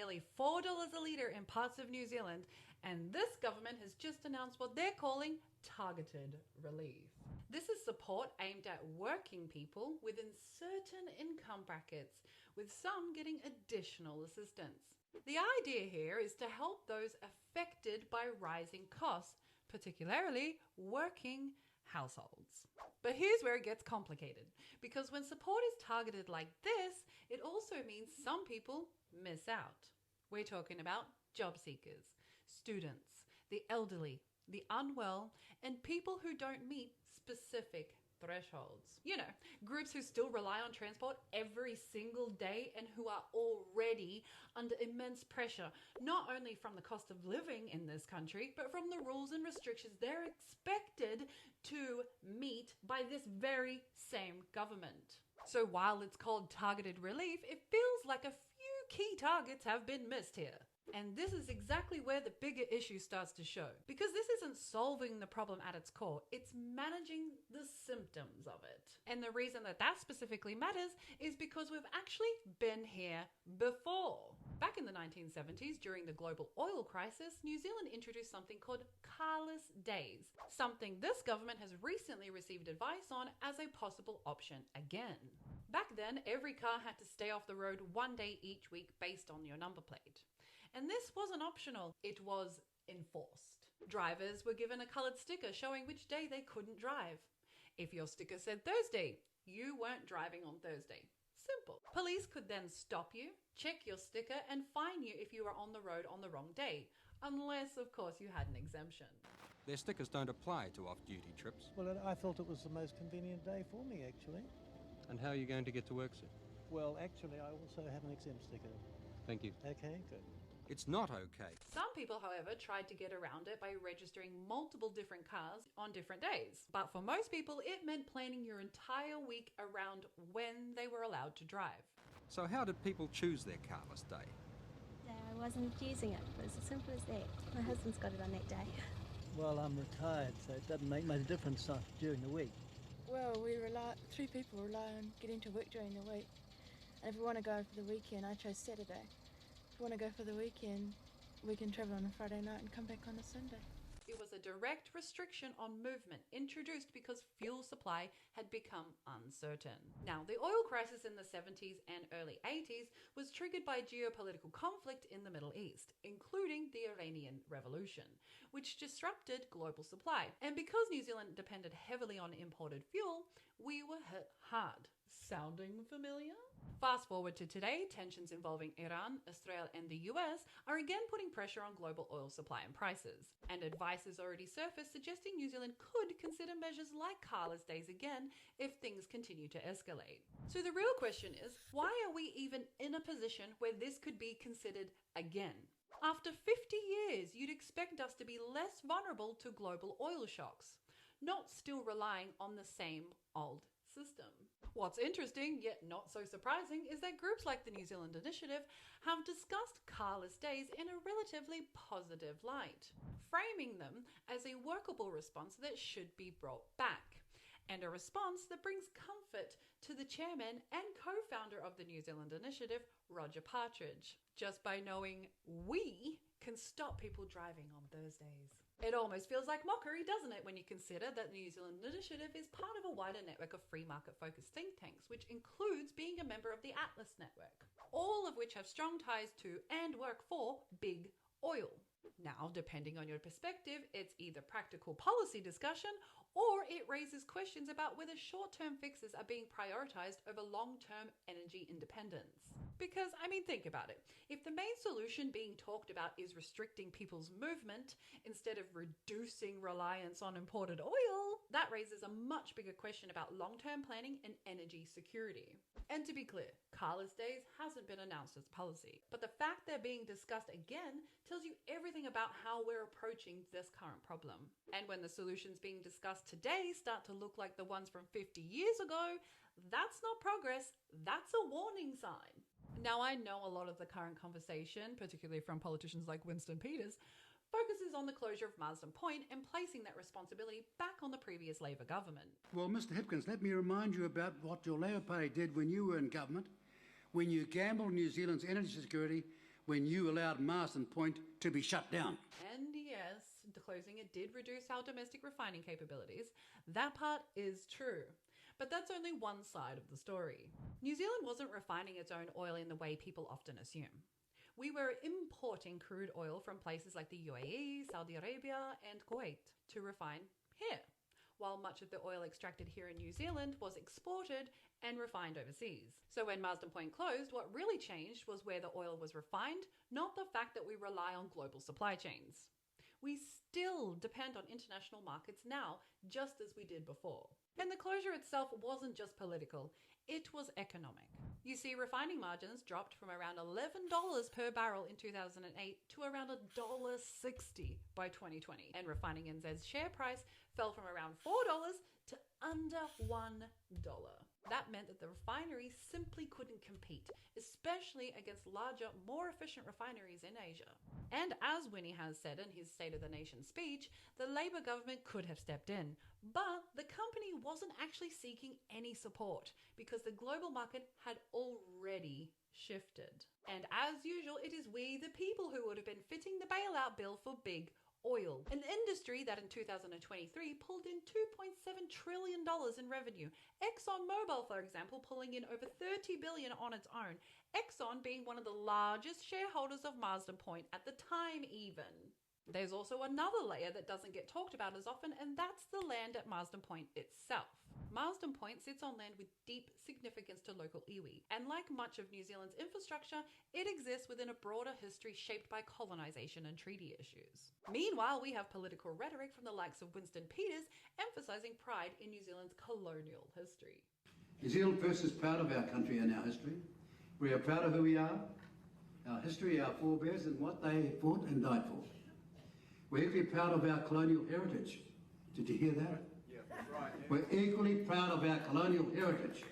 nearly $4 a litre in parts of New Zealand, and this government has just announced what they're calling targeted relief. This is support aimed at working people within certain income brackets, with some getting additional assistance. The idea here is to help those affected by rising costs, particularly working households. But here's where it gets complicated, because when support is targeted like this, it also means some people miss out. We're talking about job seekers, students, the elderly, the unwell, and people who don't meet specific thresholds. You know, groups who still rely on transport every single day and who are already under immense pressure, not only from the cost of living in this country, but from the rules and restrictions they're expected to meet by this very same government. So while it's called targeted relief, it feels like a few key targets have been missed here. And this is exactly where the bigger issue starts to show. Because this isn't solving the problem at its core, it's managing the symptoms of it. And the reason that that specifically matters is because we've actually been here before. Back in the 1970s, during the global oil crisis, New Zealand introduced something called carless days, something this government has recently received advice on as a possible option again. Back then, every car had to stay off the road one day each week based on your number plate. And this wasn't optional, it was enforced. Drivers were given a coloured sticker showing which day they couldn't drive. If your sticker said Thursday, you weren't driving on Thursday. Simple. Police could then stop you, check your sticker, and fine you if you were on the road on the wrong day, unless, of course, you had an exemption. Their stickers don't apply to off-duty trips. Well, I felt it was the most convenient day for me, actually. And how are you going to get to work, sir? Well, actually, I also have an exempt sticker. Thank you. Okay, good. It's not okay. Some people, however, tried to get around it by registering multiple different cars on different days. But for most people, it meant planning your entire week around when they were allowed to drive. So how did people choose their carless day? I wasn't using it. It was as simple as that. My husband's got it on that day. Well, I'm retired, so it doesn't make much difference during the week. Well, three people rely on getting to work during the week. And if we want to go for the weekend, I chose Saturday. If we want to go for the weekend, we can travel on a Friday night and come back on a Sunday. It was a direct restriction on movement introduced because fuel supply had become uncertain. Now, the oil crisis in the 70s and early 80s was triggered by geopolitical conflict in the Middle East, including the Iranian Revolution, which disrupted global supply. And because New Zealand depended heavily on imported fuel, we were hit hard. Sounding familiar? Fast forward to today, tensions involving Iran, Israel, and the US are again putting pressure on global oil supply and prices. And advice has already surfaced suggesting New Zealand could consider measures like carless days again if things continue to escalate. So the real question is, why are we even in a position where this could be considered again? After 50 years, you'd expect us to be less vulnerable to global oil shocks, not still relying on the same old system. What's interesting, yet not so surprising, is that groups like the New Zealand Initiative have discussed carless days in a relatively positive light, framing them as a workable response that should be brought back, and a response that brings comfort to the chairman and co-founder of the New Zealand Initiative, Roger Partridge, just by knowing we can stop people driving on Thursdays. It almost feels like mockery, doesn't it, when you consider that the New Zealand Initiative is part of a wider network of free market-focused think tanks, which includes being a member of the Atlas Network, all of which have strong ties to and work for big oil. Now, depending on your perspective, it's either practical policy discussion or it raises questions about whether short-term fixes are being prioritized over long-term energy independence. Because, think about it. If the main solution being talked about is restricting people's movement instead of reducing reliance on imported oil, that raises a much bigger question about long-term planning and energy security. And to be clear, carless days hasn't been announced as policy, but the fact they're being discussed again tells you everything about how we're approaching this current problem. And when the solutions being discussed today start to look like the ones from 50 years ago, that's not progress, that's a warning sign. Now, I know a lot of the current conversation, particularly from politicians like Winston Peters, focuses on the closure of Marsden Point and placing that responsibility back on the previous Labor government. Well, Mr Hipkins, let me remind you about what your Labor Party did when you were in government, when you gambled New Zealand's energy security when you allowed Marsden Point to be shut down. And yes, closing it did reduce our domestic refining capabilities. That part is true. But that's only one side of the story. New Zealand wasn't refining its own oil in the way people often assume. We were importing crude oil from places like the UAE, Saudi Arabia, and Kuwait to refine here, while much of the oil extracted here in New Zealand was exported and refined overseas. So when Marsden Point closed, what really changed was where the oil was refined, not the fact that we rely on global supply chains. We still depend on international markets now, just as we did before. And the closure itself wasn't just political, it was economic. You see, refining margins dropped from around $11 per barrel in 2008 to around $1.60 by 2020. And Refining NZ's share price fell from around $4 to under $1. That meant that the refineries simply couldn't compete, especially against larger, more efficient refineries in Asia. And as Winnie has said in his State of the Nation speech, the Labour government could have stepped in, but the company wasn't actually seeking any support because the global market had already shifted. And as usual, it is we, the people, who would have been fitting the bailout bill for big oil, an industry that in 2023 pulled in $2.7 trillion in revenue. ExxonMobil, for example, pulling in over $30 billion on its own. Exxon being one of the largest shareholders of Marsden Point at the time even. There's also another layer that doesn't get talked about as often, and that's the land at Marsden Point itself. Marsden Point sits on land with deep significance to local iwi, and like much of New Zealand's infrastructure, it exists within a broader history shaped by colonisation and treaty issues. Meanwhile, we have political rhetoric from the likes of Winston Peters emphasising pride in New Zealand's colonial history. New Zealand first is proud of our country and our history. We are proud of who we are, our history, our forebears, and what they fought and died for. We're equally proud of our colonial heritage. Did you hear that? Yeah, that's right. Yeah. We're equally proud of our colonial heritage.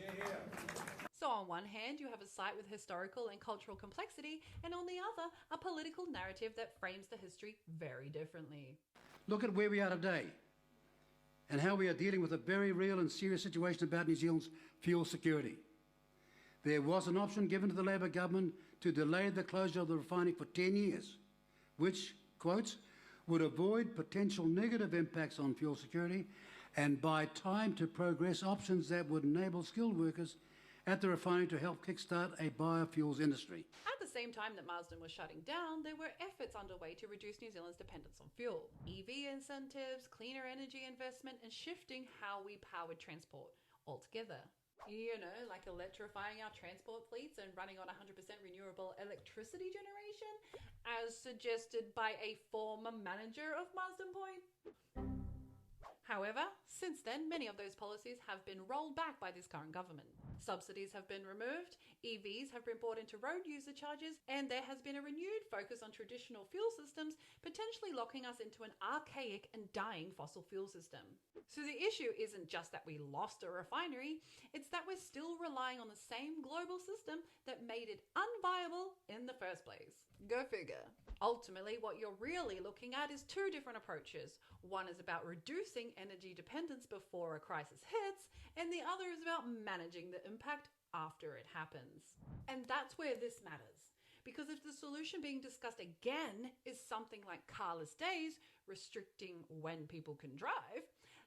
So on one hand, you have a site with historical and cultural complexity, and on the other, a political narrative that frames the history very differently. Look at where we are today and how we are dealing with a very real and serious situation about New Zealand's fuel security. There was an option given to the Labour government to delay the closure of the refinery for 10 years, which, quotes, would avoid potential negative impacts on fuel security and buy time to progress options that would enable skilled workers at the refinery to help kickstart a biofuels industry. At the same time that Marsden was shutting down, there were efforts underway to reduce New Zealand's dependence on fuel. EV incentives, cleaner energy investment, and shifting how we powered transport altogether. You know, like electrifying our transport fleets and running on 100% renewable electricity generation, as suggested by a former manager of Marsden Point. However, since then, many of those policies have been rolled back by this current government. Subsidies have been removed, EVs have been brought into road user charges, and there has been a renewed focus on traditional fuel systems, potentially locking us into an archaic and dying fossil fuel system. So the issue isn't just that we lost a refinery, it's that we're still relying on the same global system that made it unviable in the first place. Go figure. Ultimately, what you're really looking at is two different approaches. One is about reducing energy dependence before a crisis hits, and the other is about managing the impact after it happens. And that's where this matters. Because if the solution being discussed again is something like carless days, restricting when people can drive,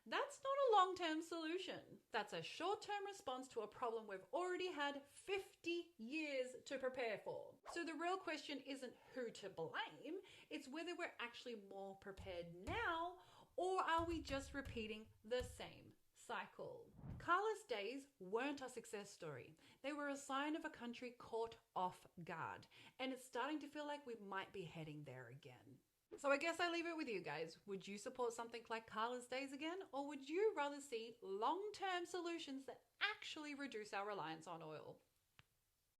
that's not a long-term solution. That's a short-term response to a problem we've already had 50 years to prepare for. So the real question isn't who to blame, it's whether we're actually more prepared now, or are we just repeating the same cycle? Carless days weren't a success story. They were a sign of a country caught off guard, and it's starting to feel like we might be heading there again. So I guess I leave it with you guys. Would you support something like carless days again, or would you rather see long-term solutions that actually reduce our reliance on oil?